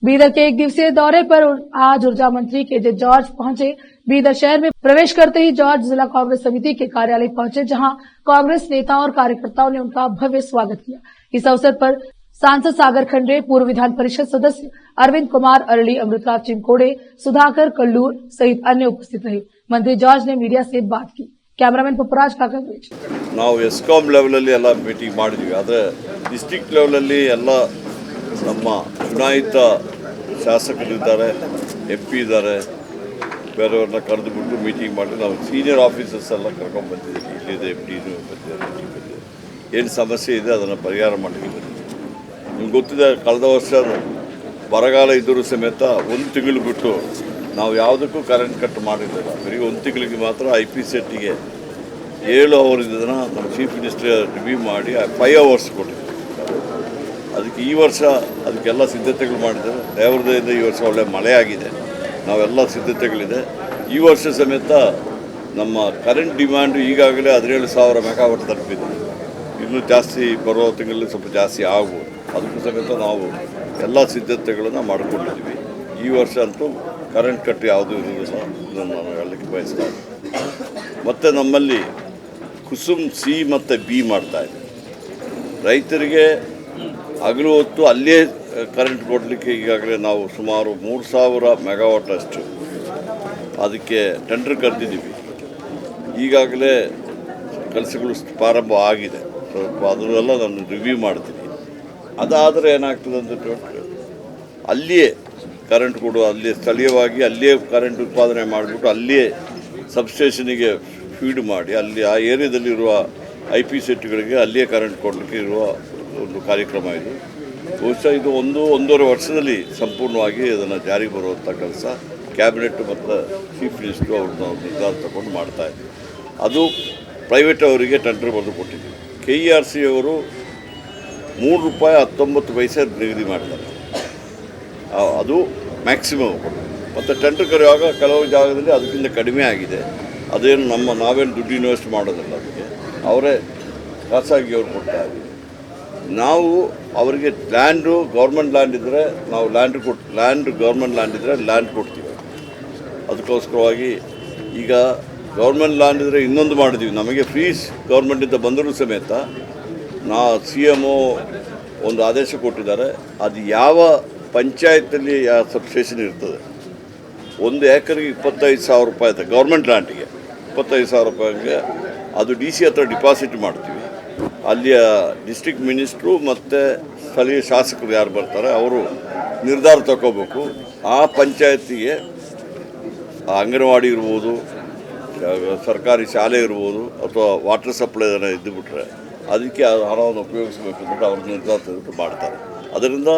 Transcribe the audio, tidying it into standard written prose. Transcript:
बीदर के एक दिवसीय दौरे पर आज ऊर्जा मंत्री केजे जॉर्ज पहुंचे। बीदर शहर में प्रवेश करते ही जॉर्ज जिला कांग्रेस समिति के कार्यालय पहुंचे, जहां कांग्रेस नेताओं और कार्यकर्ताओं ने उनका भव्य स्वागत किया। इस अवसर पर सांसद सागर खंडे, पूर्व विधान परिषद सदस्य अरविंद कुमार अरली, अमृतराव चिंकोड़े, सुधाकर कल्लूर सहित अन्य उपस्थित रहे। मंत्री जॉर्ज ने मीडिया से बात की। कैमरामैन पुष्पराज का कवरेज। ನಾವು ಎಸ್ಕಾಂ ಲೆವೆಲಲ್ಲಿ ಎಲ್ಲ ಮೀಟಿಂಗ್ ಮಾಡಿದ್ವಿ, ಆದರೆ ಡಿಸ್ಟ್ರಿಕ್ಟ್ ಲೆವೆಲಲ್ಲಿ ಎಲ್ಲ ನಮ್ಮ ಚುನಾಯಿತ ಶಾಸಕರಿದ್ದಾರೆ, MP ಇದ್ದಾರೆ, ಬೇರೆಯವ್ರನ್ನ ಕರೆದುಬಿಟ್ಟು ಮೀಟಿಂಗ್ ಮಾಡಿ ನಾವು ಸೀನಿಯರ್ ಆಫೀಸರ್ಸ್ ಎಲ್ಲ ಕರ್ಕೊಂಡ್ಬಂದಿದ್ದೀವಿ. ಇಲ್ಲಿದೆ MDನೂ ಬಂದಿದ್ದಾರೆ, ಏನು ಸಮಸ್ಯೆ ಇದೆ ಅದನ್ನು ಪರಿಹಾರ ಮಾಡಲಿಕ್ಕೆ ಬಂದಿದ್ದೀವಿ. ನಿಮ್ಗೆ ಗೊತ್ತಿದೆ, ಕಳೆದ ವರ್ಷ ಬರಗಾಲ ಇದ್ದರೂ ಸಮೇತ ಒಂದು ತಿಂಗಳು ಬಿಟ್ಟು ನಾವು ಯಾವುದಕ್ಕೂ ಕರೆಂಟ್ ಕಟ್ ಮಾಡಿರಲಿಲ್ಲ. ಬರೀ ಒಂದು ತಿಂಗಳಿಗೆ ಮಾತ್ರ IPSETಗೆ 7 ಅವರ್ ಇದನ್ನು ನಮ್ಮ ಚೀಫ್ ಮಿನಿಸ್ಟರ್ ರಿವ್ಯೂ ಮಾಡಿ 5 ಅವರ್ಸ್ ಕೊಟ್ಟಿದ್ದೀವಿ. ಅದಕ್ಕೆ ಈ ವರ್ಷ ಅದಕ್ಕೆಲ್ಲ ಸಿದ್ಧತೆಗಳು ಮಾಡಿದ್ದಾರೆ. ದೇವರದಿಂದ ಈ ವರ್ಷ ಒಳ್ಳೆ ಮಳೆ ಆಗಿದೆ, ನಾವೆಲ್ಲ ಸಿದ್ಧತೆಗಳಿದೆ. ಈ ವರ್ಷ ಸಮೇತ ನಮ್ಮ ಕರೆಂಟ್ ಡಿಮ್ಯಾಂಡು ಈಗಾಗಲೇ 17,000 ಮೆಗಾವಾಟ್ ತಲುಪಿದೆ. ಇನ್ನೂ ಜಾಸ್ತಿ ಬರೋ ತಿಂಗಳಲ್ಲಿ ಸ್ವಲ್ಪ ಜಾಸ್ತಿ ಆಗ್ಬೋದು. ಅದಕ್ಕೂ ಸಮೇತ ನಾವು ಎಲ್ಲ ಸಿದ್ಧತೆಗಳನ್ನು ಮಾಡಿಕೊಂಡಿದ್ದೀವಿ. ಈ ವರ್ಷ ಅಂತೂ ಕರೆಂಟ್ ಕಟ್ ಯಾವುದೂ ಇರೋದಿಲ್ಲ, ಇದನ್ನು ನಾನು ಹೇಳಲಿಕ್ಕೆ ಬಯಸ್ತಾರೆ. ಮತ್ತು ನಮ್ಮಲ್ಲಿ ಕುಸುಮ್ C ಮತ್ತು B ಮಾಡ್ತಾಯಿದೆ. ರೈತರಿಗೆ ಹಗಲು ಹೊತ್ತು ಅಲ್ಲೇ ಕರೆಂಟ್ ಕೊಡಲಿಕ್ಕೆ ಈಗಾಗಲೇ ನಾವು ಸುಮಾರು 3,000 ಮೆಗಾವಾಟ್ ಅಷ್ಟು ಅದಕ್ಕೆ ಟೆಂಡರ್ ಕರೆದಿದ್ದೀವಿ. ಈಗಾಗಲೇ ಕೆಲಸಗಳು ಪ್ರಾರಂಭ ಆಗಿದೆ. ಸ್ವಲ್ಪ ಅದನ್ನೆಲ್ಲ ನಾನು ರಿವ್ಯೂ ಮಾಡ್ತೀನಿ. ಅದಾದರೆ ಏನಾಗ್ತದೆ ಅಂತ ಅಲ್ಲಿಯೇ ಕರೆಂಟ್ ಕೊಡುವ, ಅಲ್ಲಿಯೇ ಸ್ಥಳೀಯವಾಗಿ ಅಲ್ಲಿಯೇ ಕರೆಂಟ್ ಉತ್ಪಾದನೆ ಮಾಡಿಬಿಟ್ಟು ಅಲ್ಲಿಯೇ ಸಬ್ಸ್ಟೇಷನಿಗೆ ಫೀಡ್ ಮಾಡಿ ಅಲ್ಲಿ ಆ ಏರಿಯಾದಲ್ಲಿರುವ IPSETಗಳಿಗೆ ಅಲ್ಲಿಯೇ ಕರೆಂಟ್ ಕೊಡಲಿಕ್ಕೆ ಇರುವ ಒಂದು ಕಾರ್ಯಕ್ರಮ ಇದು. ಬಹುಶಃ ಇದು 1-1.5 ವರ್ಷದಲ್ಲಿ ಸಂಪೂರ್ಣವಾಗಿ ಅದನ್ನು ಜಾರಿಗೆ ಬರುವಂಥ ಕೆಲಸ ಕ್ಯಾಬಿನೆಟ್ ಮತ್ತು ಚೀಫ್ ಮಿನಿಸ್ಟ್ರು ಅವ್ರನ್ನ ನಿರ್ಧಾರ ತಗೊಂಡು ಮಾಡ್ತಾಯಿದ್ದೀವಿ. ಅದು ಪ್ರೈವೇಟ್ ಅವರಿಗೆ ಟೆಂಡರ್ ಬರೆದು ಕೊಟ್ಟಿದ್ದೀವಿ. KERC ಅವರು ₹3.19 ನಿಗದಿ ಮಾಡ್ತಾರೆ, ಅದು ಮ್ಯಾಕ್ಸಿಮಮ್. ಮತ್ತು ಟೆಂಡರ್ ಕರೆಯುವಾಗ ಕೆಲವು ಜಾಗದಲ್ಲಿ ಅದಕ್ಕಿಂತ ಕಡಿಮೆ ಆಗಿದೆ. ಅದೇನು ನಾವೇನು ದುಡ್ಡು ಇನ್ವೆಸ್ಟ್ ಮಾಡೋದಿಲ್ಲ, ಅದಕ್ಕೆ ಅವರೇ ಖಾಸಗಿಯವ್ರು ಕೊಡ್ತಾರೆ. ನಾವು ಅವರಿಗೆ ಲ್ಯಾಂಡು ಗೌರ್ಮೆಂಟ್ ಲ್ಯಾಂಡ್ ಇದ್ದರೆ ನಾವು ಲ್ಯಾಂಡ್ ಗೌರ್ಮೆಂಟ್ ಲ್ಯಾಂಡ್ ಇದ್ದರೆ ಲ್ಯಾಂಡ್ ಕೊಡ್ತೀವಿ. ಅದಕ್ಕೋಸ್ಕರವಾಗಿ ಈಗ ಗೌರ್ಮೆಂಟ್ ಲ್ಯಾಂಡ್ ಇದ್ದರೆ ಇನ್ನೊಂದು ಮಾಡಿದ್ದೀವಿ. ನಮಗೆ ಫ್ರೀಸ್ ಗೌರ್ಮೆಂಟಿಂದ ಬಂದರೂ ಸಮೇತ CMO ಒಂದು ಆದೇಶ ಕೊಟ್ಟಿದ್ದಾರೆ. ಅದು ಯಾವ ಪಂಚಾಯತಲ್ಲಿ ಯಾವ ಸಬ್ಸ್ಟೇಷನ್ ಇರ್ತದೆ, 1 ಎಕರೆಗೆ 25,000 ರೂಪಾಯಿ ಇದೆ. ಗೌರ್ಮೆಂಟ್ ಲ್ಯಾಂಡಿಗೆ 25,000 ರೂಪಾಯಿಗೆ ಅದು DC ಹತ್ರ ಡಿಪಾಸಿಟ್ ಮಾಡ್ತೀವಿ. ಅಲ್ಲಿಯ ಡಿಸ್ಟ್ರಿಕ್ಟ್ ಮಿನಿಸ್ಟ್ರು ಮತ್ತು ಸ್ಥಳೀಯ ಶಾಸಕರು ಯಾರು ಬರ್ತಾರೆ ಅವರು ನಿರ್ಧಾರ ತಗೋಬೇಕು. ಆ ಪಂಚಾಯತಿಗೆ ಅಂಗನವಾಡಿ ಇರ್ಬೋದು, ಸರ್ಕಾರಿ ಶಾಲೆ ಇರ್ಬೋದು, ಅಥವಾ ವಾಟರ್ ಸಪ್ಲೈ ಇದ್ದುಬಿಟ್ರೆ ಅದಕ್ಕೆ ಹಣವನ್ನು ಉಪಯೋಗಿಸಬೇಕು ಅಂತ ಅವ್ರ ನಿರ್ಧಾರ ತೆಗೆದುಕೊಂಡು ಮಾಡ್ತಾರೆ. ಅದರಿಂದ